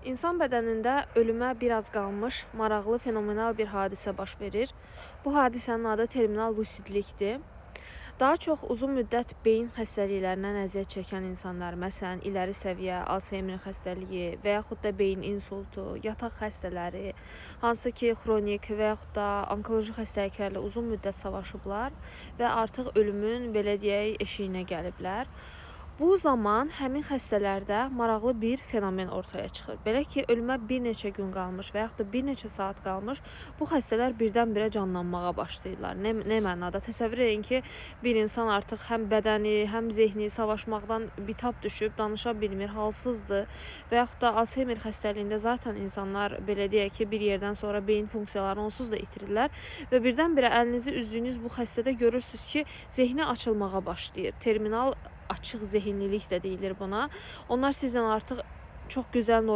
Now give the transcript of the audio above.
İnsan bədənində ölümə biraz qalmış maraqlı fenomenal bir hadisə baş verir. Bu hadisənin adı terminal lusidlikdir. Daha çox uzun müddət beyin xəstəliklərindən əziyyət çəkən insanlar, məsələn, iləri səviyyə Alzheimer xəstəliyi və yaxud da beyin insultu, yataq xəstələri, hansı ki, xronik və yaxud da onkoloji xəstəliklərlə uzun müddət savaşıblar və artıq ölümün, belə deyək, eşiyinə gəliblər. Bu zaman həmin xəstələrdə maraqlı bir fenomen ortaya çıxır. Belə ki, ölümə bir neçə gün qalmış və yaxud da bir neçə saat qalmış bu xəstələr birdən-birə canlanmağa başlayırlar. Nə mənada? Təsəvvür edin ki, bir insan artıq həm bədəni, həm zehni savaşmaqdan bitab düşüb, danışa bilmir, halsızdır və yaxud da Alzheimer xəstəliyində zaten insanlar, belə deyək ki, bir yerdən sonra beyin funksiyalarını onsuz da itirirlər və birdən-birə əlinizi, üzdüyünüz bu xəstədə görürsünüz ki, zehni açılmağa başlayır. Terminal açıq zehinlilik də deyilir buna. Onlar sizlə artıq çox gözəl, normal